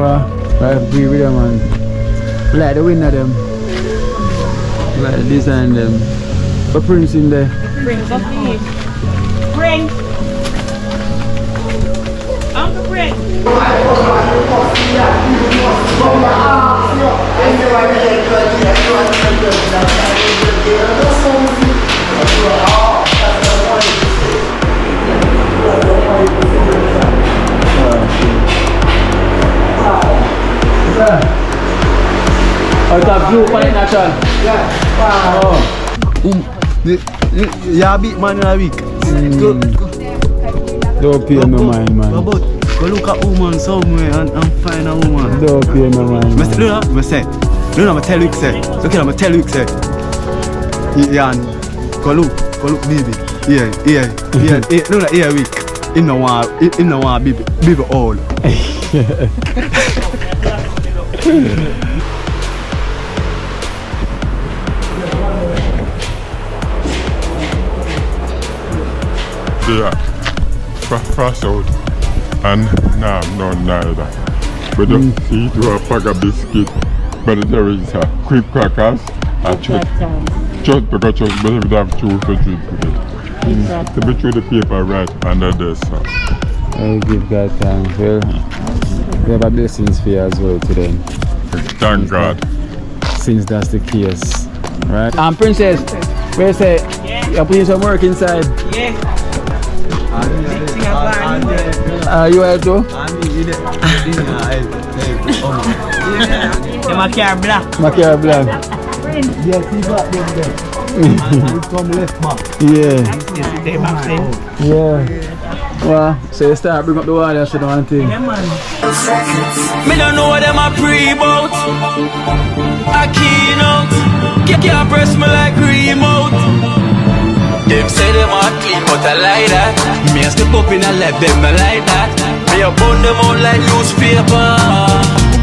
Well, I agree with them, man. Like the wind of them. Like the design them. What prints in there? Bring coffee. Bring. Uncle Bring. Oh, top view, panik natural. Yeah. Oh. Yeah, big man in a week. Don't pay no mind, man. Go look at woman somewhere and find a woman. Don't pay no mind, man. I tell you, say. Okay, I'm tell you, say. Yeah, go look, baby. Yeah. No, yeah, week. In the one, baby, all. Yeah, fast out and nah, no neither. But just eat a pack of biscuit, but there is a quick crackers, a just because just believe they have 2 to 3 today. To be through the paper right under this. I give God thanks. Well, we have a blessings for you as well today. Thank God. Since that's the case, right? Princess, where you say you're putting some work inside? Yeah. You are too? The Macchiar Black. Macchiar Black. Yes, he got them there. Come left back. Yeah. Well, so you start bring up the water, so don't think. Yeah, man. Me don't know what them a pre-bout. A Kino. Can't press me like remote. Them say them a clean, but I like that. Me a step up in a left, them I like that. Me a burn them out like newspaper.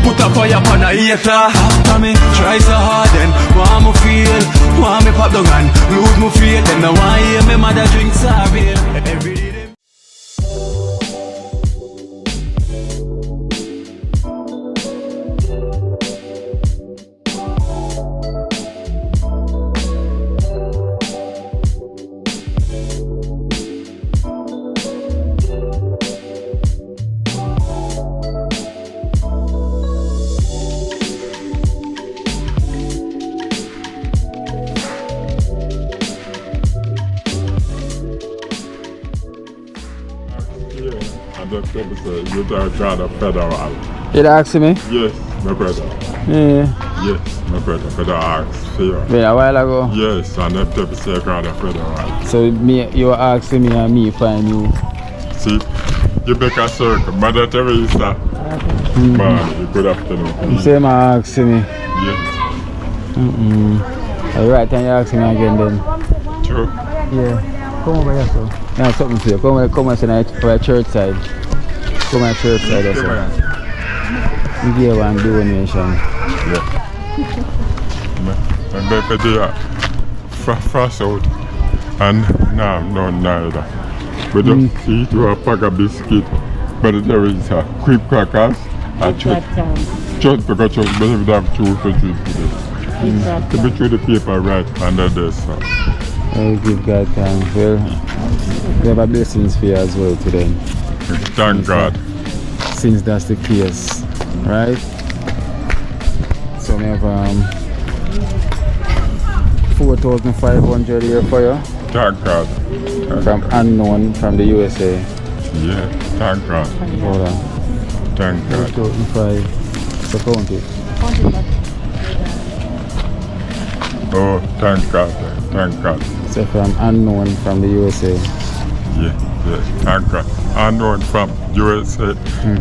Put a fire upon a hater. After me try so hard, then want me feel, want me pop down and lose me feel. Then I want hear me mother drink sorry. Every day. You got a federal. You ask me? Yes, my brother. Yeah. Yes, my brother. But I asked for you. Been a while ago. Yes, and them people say I got a federal. So you were asking me and me find you. See, you make a circle. Mother Teresa. Man, good afternoon. You say my asking me. Yes. Right time you asking me again then. True. Yeah. Come over here, so. Yeah, something for you. Come and say for a church side. Come on church side or something. We give one donation. Yeah. And they fast out and nah, no neither. But just eat a pack of biscuit, but there is a quick crackers, a just because just believe they have 2 to 3 today. To be through the paper right under this. I give God thanks. Well, we have a blessings for you as well today. Thank God. Since that's the case, right? So we have 4,500 here for you. Thank God. From unknown from the USA. Yeah, thank God. Hold on. Thank God. 4,500. So count it. Oh, thank God. Thank God. So from unknown from the USA. Yes, thank God. Unknown from USA.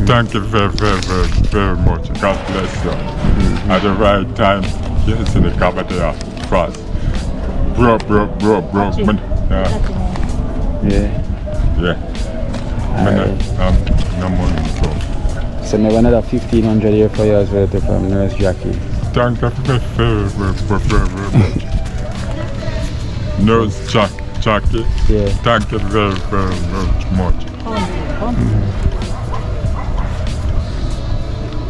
Thank you very, very, very, very much. God bless you. At the right time, yes, in the comedy fast. Bro. Yeah. No money. So we have another 1,500 here for you as well from Nurse Jackie. Thank you very, very much. Nurse Jackie. Yeah. Thank you very, very much.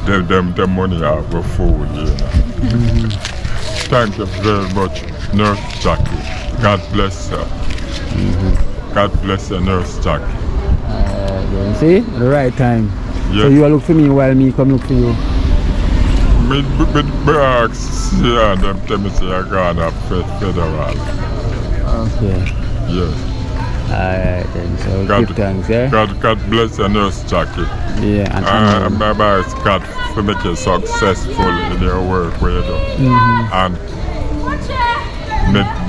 them money out for food, you know. Thank you very much, Nurse Jackie. God bless her. God bless her, Nurse Jackie. You see, at the right time. Yeah. So you look for me while me come look for you. Me ask, yeah, them tell me say I got a federal. Okay. Yes. Alright then, so give thanks, yeah? God bless your Nurse Jackie. Yeah, and I ask God to make you successful in your work where you do. And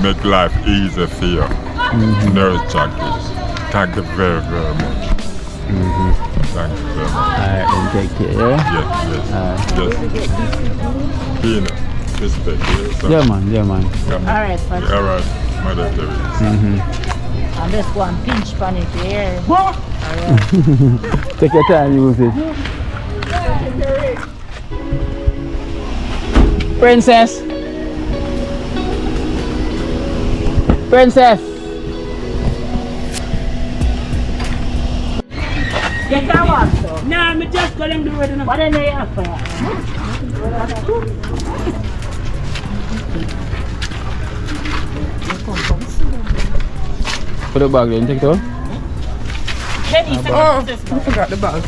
make life easy for you. Nurse Jackie. Thank you very, very much. Thank you very much. alright then, take care, yeah? Yes. Kino, respect you. Yeah man. Alright, but Alright, Mother Teresa. and this one pinch pan it here. Take your time, use it. Princess. You can walk so. Nah, me just call him the road. What do they offer? Put the bag then, take it out. Oh, I forgot the bag.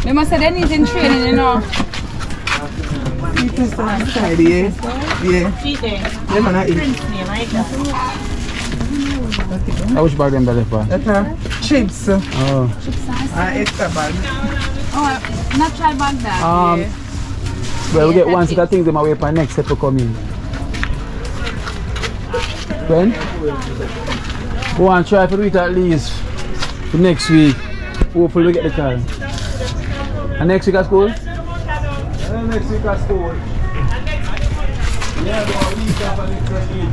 They must have Denny's in training, you know. She's there. Prince name, right? How much bag them better for? Chips. Oh. Extra bag. Oh, not try bag that. Well, we get one set of things them away for next step to come in. When? Go and try for it at least for next week. Hopefully we get the car. And next week at school? Next week at school. Yeah, but a week after next week.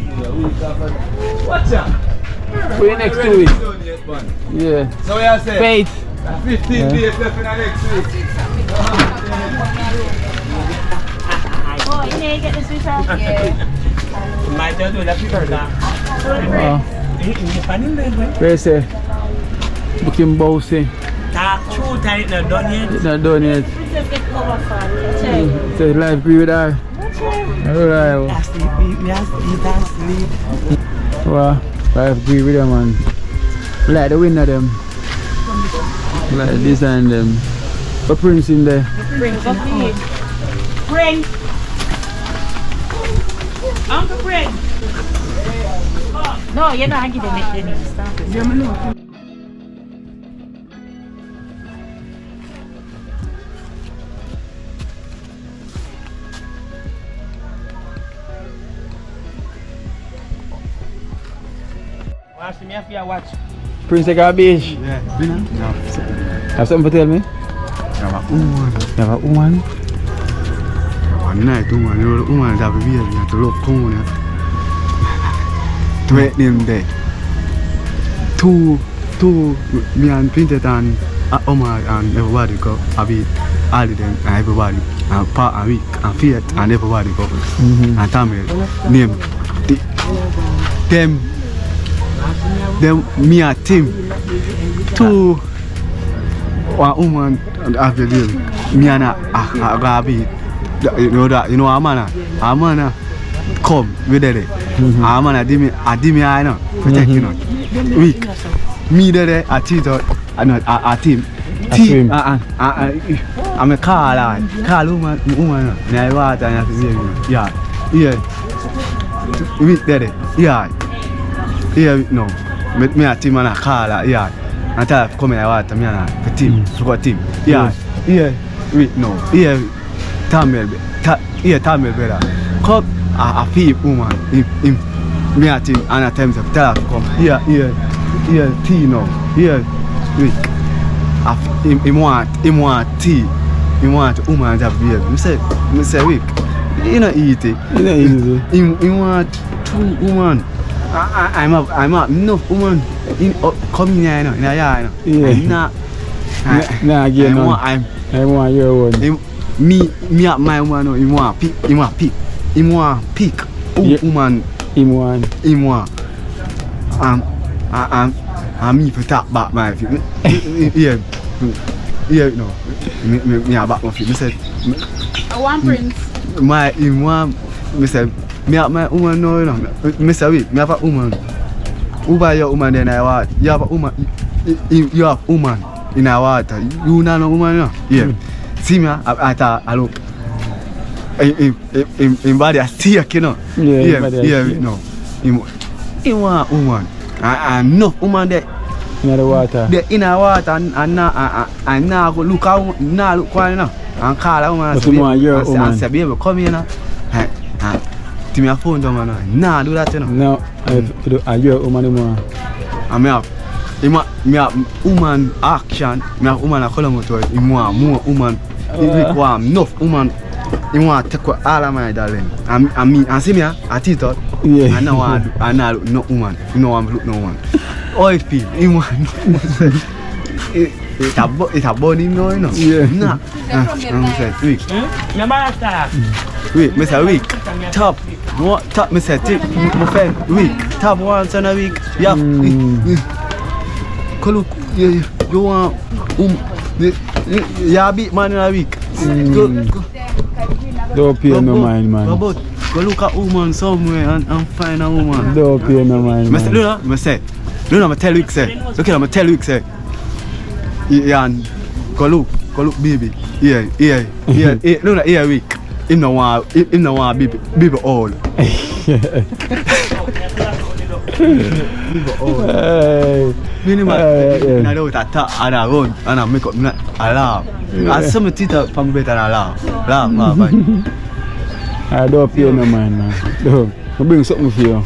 Yeah, a week after. What's that? For the next 2 weeks. Yeah. So what you say? Faith. 15 days left in the next week. Oh, you need to get this with her? Might just do that because Where say? Booking bossy. talk true time it not done yet. It's not done yet. Princess get cover for her. So life agree with her. Alright. We have to eat and sleep. Well, life agree with them man. Like the winner them. Like the design them. But Prince in there. Bring. Uncle Fred. No, you're not giving me Denny's stuff. Watch me if you watch. Prince take a beach. Yeah, dinner? No. Have something to tell me? Yeah, but woman. You have a woman? One night, woman, you know, the woman that we have to look cool. To make them there. Two, me and Princess and Omar and everybody go. I be all of them and everybody. And Pa and Rick and Fiat and everybody go. And Tamil name. Them, me and Tim. Two, one woman and have the deal. Me and Gabi. You know that, you know Amana come with it. Amana dimi I know protect you know. Week. Me there I teach a team. Team. I'm a car woman. I want and yeah. Week there. Yeah. No. Me a team and a car yeah. And tell come I want me and a team. For team. Yeah. Week no. Tamil better. Come a peep woman in me at him and at times of tell her to come here Kino here him want tea he want woman to have beer. Me say week you not eat it he want two woman I'm a enough woman come here in a yard Nah again no. I want your own. Me at my woman, he want pick, woman, Him want. and me for tap back my yeah, Yeah, no. Me a back my feet. Me said, I want Prince. my in one. Me said, me have my woman no, you know. Me say wait, me have a woman. Who buy your woman then I want? You have a woman. You have woman in our water. You not no woman, no. Yeah. See me, I thought I look. In body I see you know. Yeah, no. In want woman. And no woman there. In the water. The inner water and now go look out now look one now and call a woman and say baby come here now to me a phone down man nah do that you know. No, I your woman more. And me have woman action, me have woman a call motor, him want more woman, he require enough woman, he want to take all of my darling. And me and see me a teeter, yeah. And now I look no woman, you know I'm look no one. How it feel? He want it's a body no, you know. Yeah. Nah. I'm saying weak. Wait, me say weak. Top. What top? Me say tip. My friend week. Top once in a week. Yeah. Look, you want you beat man in a week. Don't pay no mind, man. Go look at woman somewhere and find a woman. Don't pay no mind, man. Me say, Luna, me tell you say. Look here, me tell you say. Yeah, go look, baby. Yeah. Luna, here week. Him no want baby all. I know that talk and I run and I make up I laugh. And some teacher from better and I laugh. I don't pay no mind, man. Don't. I bring something for you.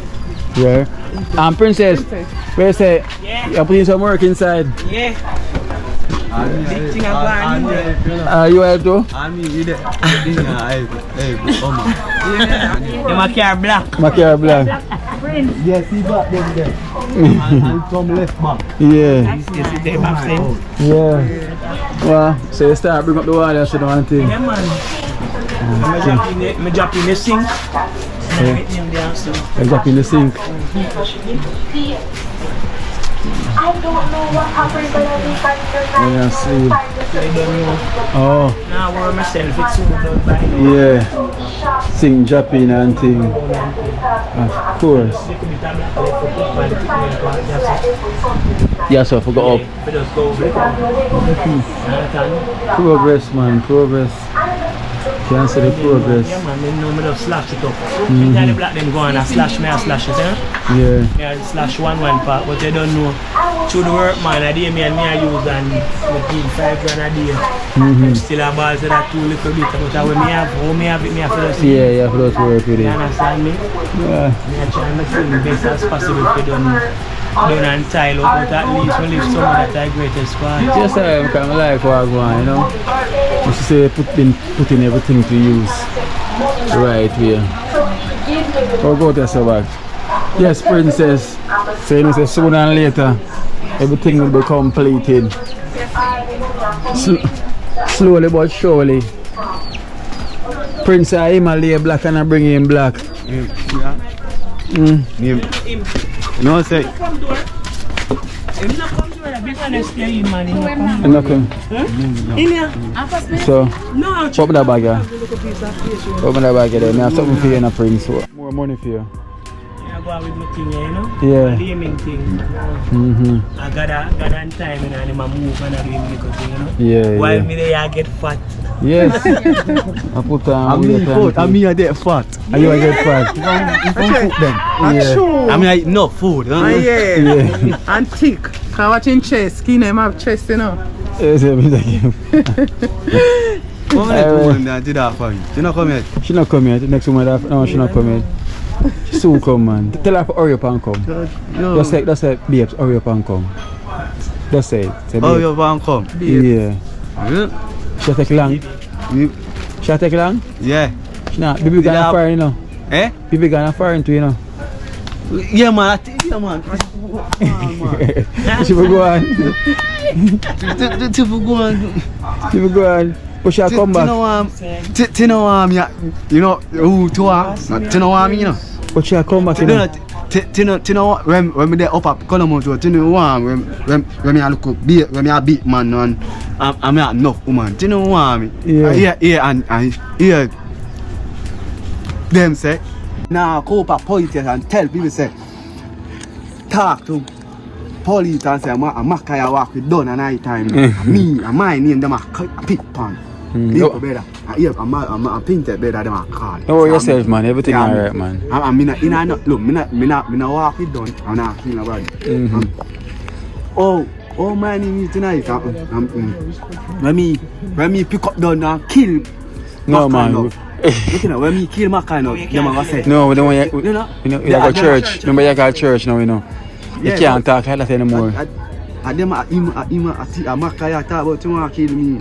Yeah. And Princess, where say you're putting some work inside? Yeah. Big thing I'm going You help too? I mean, you there. Hey, Oma. Yeah. My car black. My car black. Yes, he back them there. And come left back. Yeah. Yes, it's there back then. Yeah. Well, so you start bring up the water, so don't think. Yeah, man. I drop in the sink. I drop in the sink. I don't know what happened, but I think I see. I don't know. Oh. Now I worry myself, it's so done by yeah. Sing Japan and thing. Of course. Yeah, so I forgot up. Progress, man, progress. Can't see the progress. Yeah, man, I know I just slash it up. The black them go on and slash me and slash it, Yeah. Yeah, slash one part, but they don't know. Through the work, man, a day me and me I use and we give 5 grand a day. Still a ball to that too little bit, but when me have, how me have it, me have to just yeah, you have to work with it. You understand me? Yeah. Me I try to feel the best as possible if you done and tile up, but at least we leave some of that our greatest part. Just kind of like what I want, you know. You should say putting everything to use the right way. Or go to your back. Yes, Princess. So you know, say sooner and later, everything will be completed. Slowly but surely. Prince I him a lay black and I bring him black. No, say. So, open that bag here. Open that bag there. I have something for you and a Prince. More money for you. I go out with my thing, you know? Yeah. The aiming thing. I got on time and I move and I do him little thing, you know? Yeah. While me there, I get fat. Yes. I put I'm me a get fat. And you get fat. You can cook them. Yeah. I mean, I eat no food. Huh? Yeah. And thick. Cause watching chest, Kino have chest, you know. Yes, I'm again. What woman that did that for you? She not come yet? She not come yet. Next woman, no, she not come yet. She soon come, man. Tell her to hurry up and come. Just say, babes, hurry up and come. Just say it. Hurry up and come? Yeah. She take long? She take long? Yeah. She not, baby gonna fire, you know. Eh? Baby gonna fire too, you know. Yeah, man. Yeah, man. She will go on. She will go on. She will go on. But she'll come back. You know who to her? You know what I mean, you know? But she'll come back, you know. know when me there up at Colombo Road, you know what? When me a look up, when me a beat man and I'm not enough woman. You know what? And them say, now go up at police and tell people say, talk to police and say, I'm a walk with done at night time. Me and my name them a pick pan. People better. I'm a painted better than a car. Don't worry yourself, man. Everything alright, man. I'm look, me not walk with done. I'm not feeling about it. Oh, my name is tonight. When me pick up done and kill. No, man. Look at when me kill my kind of, them gonna say. No, we don't want you. You go church. Remember you go church now, you know. You can't talk like that anymore. I them a Makaya talk about you want to kill me.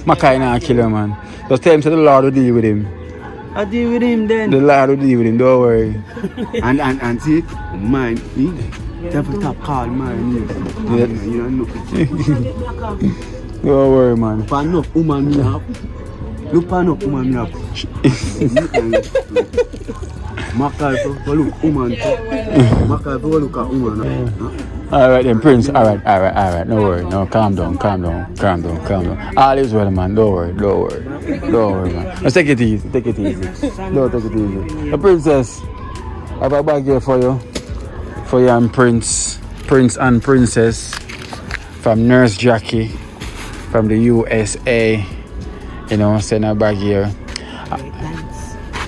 Makai not kill him, man. Just tell him so the Lord will deal with him. I deal with him then. The Lord will deal with him, don't worry. and see, mine, tell him stop calling mine. You know. Don't worry, man. Pan up, woman me up. Look pan up, woman me up. Makai for look, woman. Makai for look at woman. Alright then, Prince. Alright. No worry. No, calm down. All is well, man. Don't worry, man. Let's take it easy. No, take it easy. The princess, I have a bag here for you. For you and Prince and Princess. From Nurse Jackie. From the USA. You know, send a bag here.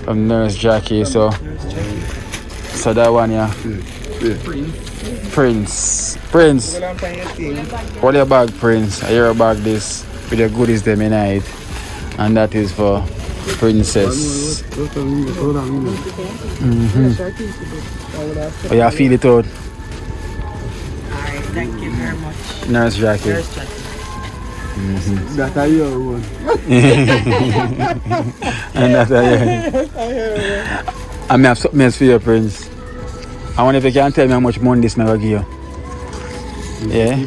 From Nurse Jackie, so that one, yeah. Prince. What your bag, Prince? I hear a bag this with the goodies them in it. And that is for Princess. Oh, yeah, feed it out. Alright, thank you very much. Nurse Jackie. That's your one. And that's I may have something else for you, Prince. I wonder if you can tell me how much money this now give you. Yeah?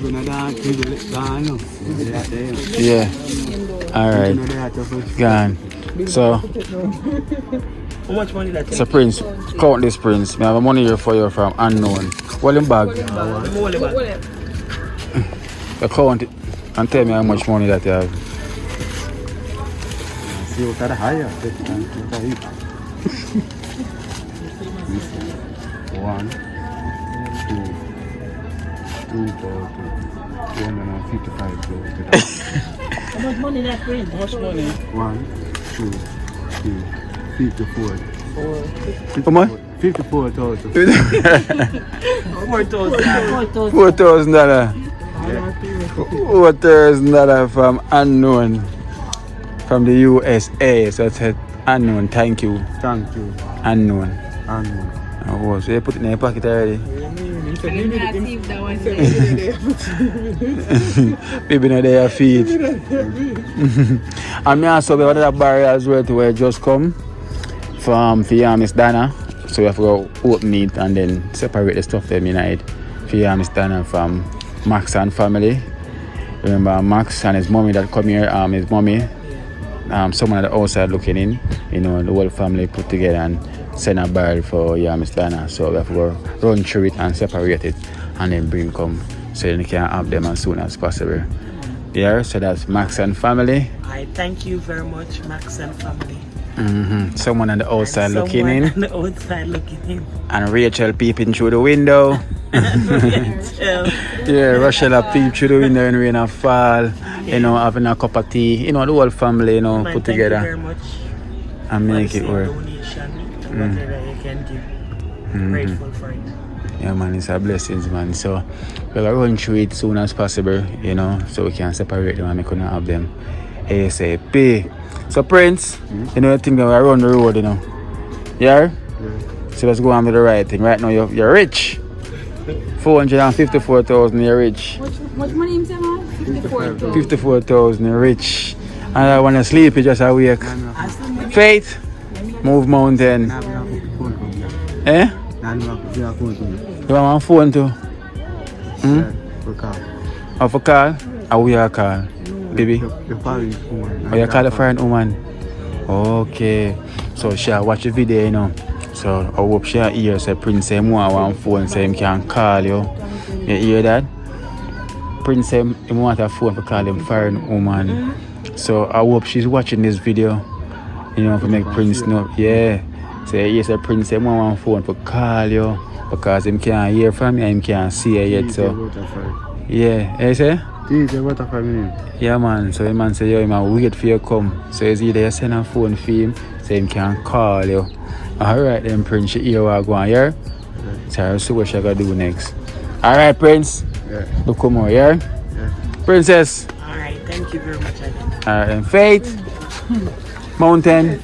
Yeah. Alright. Gone. So, How much money that? so Prince, count this, Prince. I have money here for you from unknown. What in bag? You count it and tell me how much money that you have. See what kind of higher? 1, 2, 255. How much money that Prince? How much money? 1, 2, 3, 54. How much? 54,000. $4,000. $4,000 from unknown. From the USA. So I said unknown, thank you. Thank you. Unknown. Unknown. Oh, so you put it in your pocket already? Maybe not their feet. And me also have another barrier as well to where I just come from for Miss Dana. So we have to go open it and then separate the stuff them in for Miss Dana from Max and family. Remember Max and his mommy that come here, his mommy, someone at the outside looking in, you know, the whole family put together and send a barrel for Miss Dana. So we have to go run through it and separate it and then bring come so you can have them as soon as possible. Yeah, so that's Max and family. I thank you very much, Max and family. Someone on the outside looking in. On the outside looking in. And Rachel peeping through the window. Yeah, Rachel peep through the window in rain and fall. You know, having a cup of tea. You know, the whole family, you know, put together. Thank you very much. And make it work. Whatever you can give. Grateful for it. Yeah, man, it's a blessing, man. So we'll run through it soon as possible, you know, so we can separate them and we couldn't have them ASAP. So Prince, you know, you think that we run the road, you know. Yeah? So let's go on with the right thing. Right now you're rich. 454,000, you're rich. Much money you say, man? 54,000. 54,000, you're rich. And I want to sleep, you just awake. Faith, move mountain. Eh? You want my phone too? Oh, for call? How we are call? Baby? Oh, you call the foreign woman? Okay. So she'll watch the video, you know. So I hope she hear say Prince say more one phone say him can call you. You hear that? Prince say he want a phone to call him foreign woman. So I hope she's watching this video. You know, to make Prince know. Yeah. So yes, a Prince say more one phone to call you because him can't hear from you and him can't see you yet. So yeah, you say? Yeah man, so the man say yo, him a wait for you come. So it's either you send a phone for him, so him can call you. Alright then Prince, she hear what go on here. So I'll see what she gonna do next. Alright Prince, look come on here. Princess. Alright, thank you very much again. Alright then Faith. Mountain.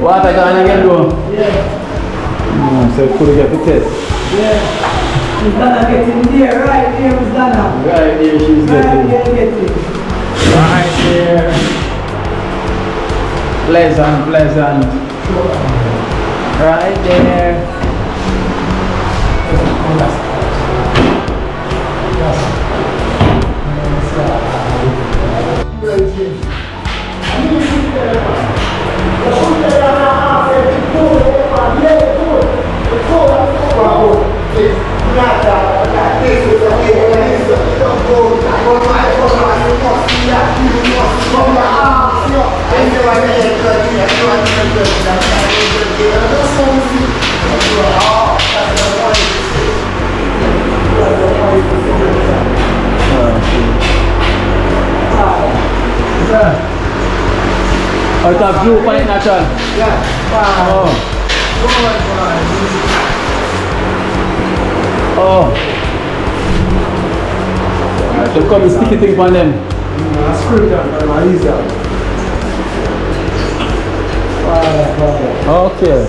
What I done again, bro? Yeah. So could get the test? Yeah. She's gonna get in there, right there, Miss Donna. Right there, she's getting. Right there. Pleasant. Right there. Oh, it's a blue paint natural. Yeah. Oh. Oh. So come and stick it thing on them. Okay.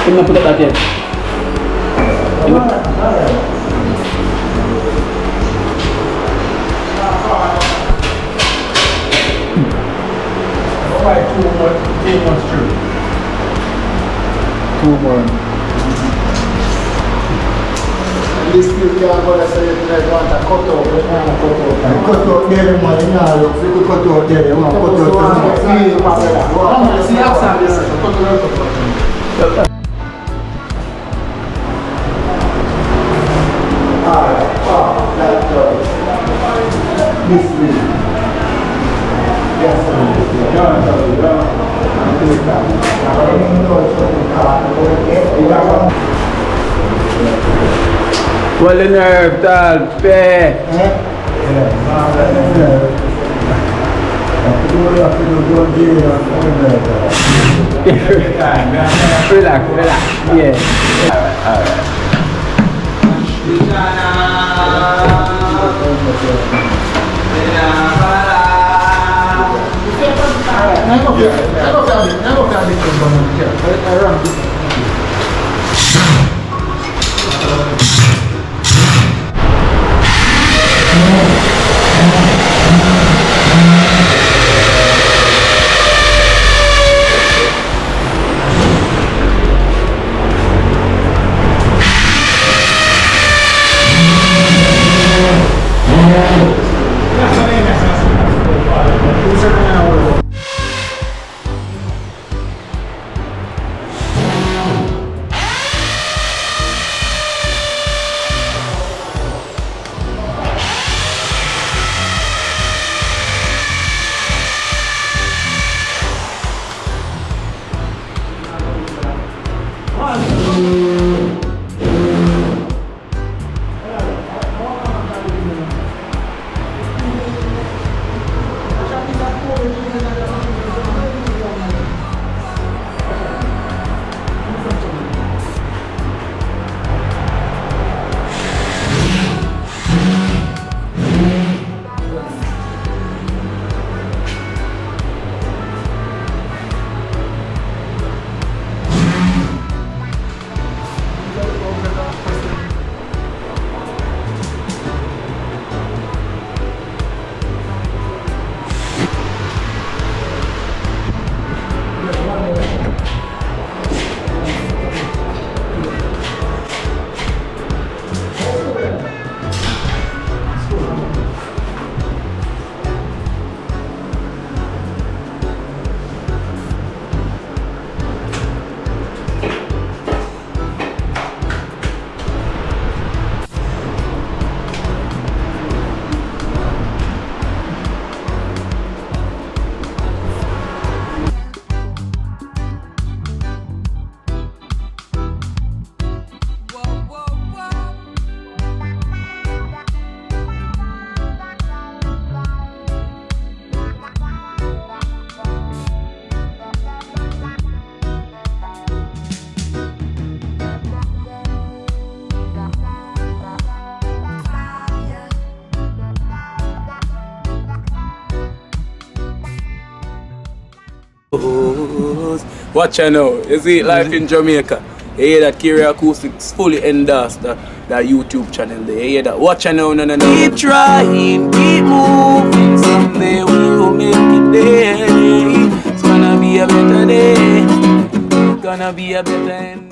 Can you put that yet? Two more. This still can't go to say you want to cut out. Cut out there, man. You know, if you cut out there, you want to cut out. This way. Yes, Well, the nerve, tal, pay. Relax. Yeah. All right. Watch out now. You see life in Jamaica. You hear that Kira Acoustics fully endorsed that YouTube channel there. You hear that? Watch out now, no. Keep trying, keep moving. Someday we will make it there. It's gonna be a better day. It's gonna be a better end.